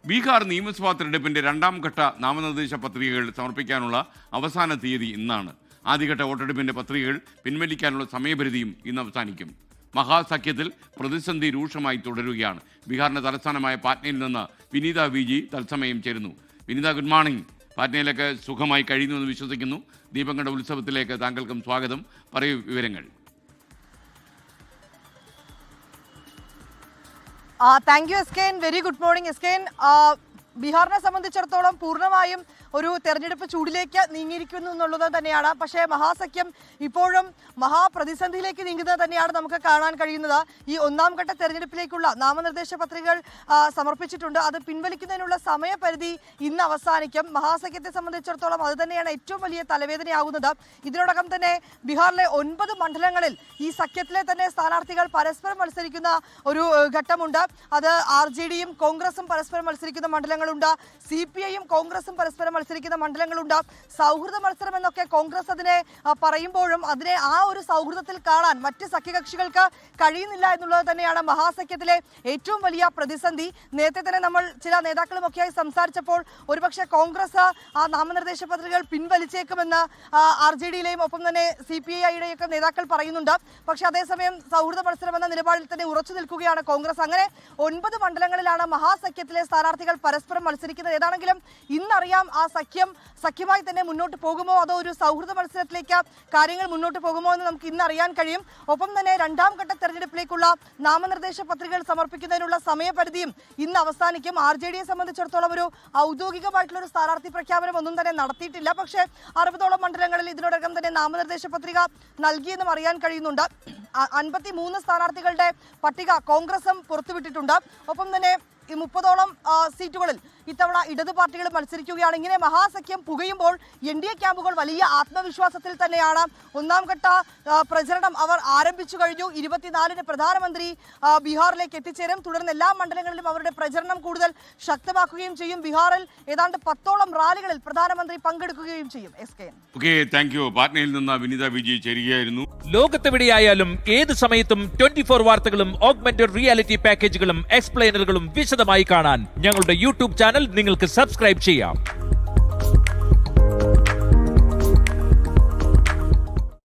ബീഹാർ നിയമസഭാ തെരഞ്ഞെടുപ്പിന്റെ രണ്ടാം ഘട്ട നാമനിർദ്ദേശ പത്രികകൾ സമർപ്പിക്കാനുള്ള അവസാന തീയതി ഇന്നാണ്. ആദ്യഘട്ട വോട്ടെടുപ്പിന്റെ പത്രികകൾ പിൻവലിക്കാനുള്ള സമയപരിധിയും ഇന്ന് അവസാനിക്കും. മഹാസഖ്യത്തിൽ പ്രതിസന്ധി രൂക്ഷമായി തുടരുകയാണ്. ബീഹാറിന്റെ തലസ്ഥാനമായ പാറ്റ്നയിൽ നിന്ന് വിനീത വിജി തത്സമയം ചേരുന്നു. വിനീത, ഗുഡ് മോർണിംഗ്. പാറ്റ്നയിലേക്ക് സുഖമായി കഴിയുന്നുവെന്ന് വിശ്വസിക്കുന്നു. ദീപങ്ങളുടെ ഉത്സവത്തിലേക്ക് താങ്കൾക്കും സ്വാഗതം. പറയൂ വിവരങ്ങൾ. താങ്ക് യു എസ്കെൻ. വെരി ഗുഡ് മോർണിംഗ് എസ്കെൻ. ബീഹാറിനെ സംബന്ധിച്ചിടത്തോളം പൂർണ്ണമായും ഒരു തെരഞ്ഞെടുപ്പ് ചൂടിലേക്ക് നീങ്ങിയിരിക്കുന്നു എന്നുള്ളത് തന്നെയാണ്. പക്ഷേ മഹാസഖ്യം ഇപ്പോഴും മഹാപ്രതിസന്ധിയിലേക്ക് നീങ്ങുന്നത് തന്നെയാണ് നമുക്ക് കാണാൻ കഴിയുന്നത്. ഈ ഒന്നാം ഘട്ട തെരഞ്ഞെടുപ്പിലേക്കുള്ള നാമനിർദ്ദേശ പത്രികകൾ സമർപ്പിച്ചിട്ടുണ്ട്. അത് പിൻവലിക്കുന്നതിനുള്ള സമയപരിധി ഇന്ന് അവസാനിക്കും. മഹാസഖ്യത്തെ സംബന്ധിച്ചിടത്തോളം അത് തന്നെയാണ് ഏറ്റവും വലിയ തലവേദനയാകുന്നത്. ഇതിനോടകം തന്നെ ബീഹാറിലെ 9 മണ്ഡലങ്ങളിൽ ഈ സഖ്യത്തിലെ തന്നെ സ്ഥാനാർത്ഥികൾ പരസ്പരം മത്സരിക്കുന്ന ഒരു ഘട്ടമുണ്ട്. അത് RJDയും കോൺഗ്രസും പരസ്പരം മത്സരിക്കുന്ന മണ്ഡലങ്ങളുണ്ട്. CPIയും കോൺഗ്രസും പരസ്പരം മത്സരിക്കുന്ന മണ്ഡലങ്ങളുണ്ട്. സൗഹൃദ മത്സരം എന്നൊക്കെ കോൺഗ്രസ് അതിനെ പറയുമ്പോഴും അതിനെ ആ ഒരു സൗഹൃദത്തിൽ കാണാൻ മറ്റ് സഖ്യകക്ഷികൾക്ക് കഴിയുന്നില്ല എന്നുള്ളത് തന്നെയാണ് മഹാസഖ്യത്തിലെ ഏറ്റവും വലിയ പ്രതിസന്ധി. നേരത്തെ തന്നെ നമ്മൾ ചില നേതാക്കളുമൊക്കെയായി സംസാരിച്ചപ്പോൾ ഒരുപക്ഷെ കോൺഗ്രസ് ആ നാമനിർദ്ദേശ പത്രികകൾ പിൻവലിച്ചേക്കുമെന്ന് RJDയിലെയും ഒപ്പം തന്നെ CPIയുടെയൊക്കെ നേതാക്കൾ പറയുന്നുണ്ട്. പക്ഷെ അതേസമയം സൗഹൃദ മത്സരം എന്ന നിലപാടിൽ തന്നെ ഉറച്ചു നിൽക്കുകയാണ് കോൺഗ്രസ്. അങ്ങനെ 9 മണ്ഡലങ്ങളിലാണ് മഹാസഖ്യത്തിലെ സ്ഥാനാർത്ഥികൾ പരസ്പരം മത്സരിക്കുന്നത്. ഏതാണെങ്കിലും ഇന്നറിയാം ആ സഖ്യമായി തന്നെ മുന്നോട്ട് പോകുമോ അതോ ഒരു സൗഹൃദ മത്സരത്തിലേക്ക് കാര്യങ്ങൾ മുന്നോട്ട് പോകുമോ എന്ന് നമുക്ക് ഇന്ന് അറിയാൻ കഴിയും. ഒപ്പം തന്നെ രണ്ടാം ഘട്ട തെരഞ്ഞെടുപ്പിലേക്കുള്ള നാമനിർദ്ദേശ പത്രികകൾ സമർപ്പിക്കുന്നതിനുള്ള സമയപരിധിയും ഇന്ന് അവസാനിക്കും. RJDയെ സംബന്ധിച്ചിടത്തോളം ഒരു ഔദ്യോഗികമായിട്ടുള്ള ഒരു സ്ഥാനാർത്ഥി പ്രഖ്യാപനം ഒന്നും തന്നെ നടത്തിയിട്ടില്ല. പക്ഷേ 60ഓളം മണ്ഡലങ്ങളിൽ ഇതിനോടകം തന്നെ നാമനിർദ്ദേശ പത്രിക നൽകിയെന്നും അറിയാൻ കഴിയുന്നുണ്ട്. 53 സ്ഥാനാർത്ഥികളുടെ പട്ടിക കോൺഗ്രസും പുറത്തുവിട്ടിട്ടുണ്ട്. ഒപ്പം തന്നെ ഈ 30ഓളം സീറ്റുകളിൽ ഇത്തവണ ഇടതു പാർട്ടികൾ മത്സരിക്കുകയാണ്. ഇങ്ങനെ മഹാസഖ്യം പുകയുമ്പോൾ NDA ക്യാമ്പുകൾ വലിയ ആത്മവിശ്വാസത്തിൽ തന്നെയാണ്. ഒന്നാം ഘട്ട പ്രചരണം അവർ ആരംഭിച്ചു കഴിഞ്ഞു. 24-ന് പ്രധാനമന്ത്രി ബീഹാറിലേക്ക് എത്തിച്ചേരും. തുടർന്ന് എല്ലാ മണ്ഡലങ്ങളിലും അവരുടെ പ്രചരണം കൂടുതൽ ശക്തമാക്കുകയും ചെയ്യും. ബീഹാറിൽ ഏതാണ്ട് 10ഓളം റാലികളിൽ പ്രധാനമന്ത്രി പങ്കെടുക്കുകയും ചെയ്യും. Thank you. പാറ്റ്നയിൽ നിന്ന് വിനീത വിജി ചേരുകയായിരുന്നു. ലോകത്തെവിടെയായാലും ഏത് സമയത്തും 24 വാർത്തകളും ഓഗ്മെന്റഡ് റിയാലിറ്റി പാക്കേജുകളും എക്സ്പ്ലെയിനറുകളും വിശദമായി കാണാൻ ഞങ്ങളുടെ യൂട്യൂബ് ചാനൽ നിങ്ങൾക്ക് സബ്സ്ക്രൈബ് ചെയ്യാം.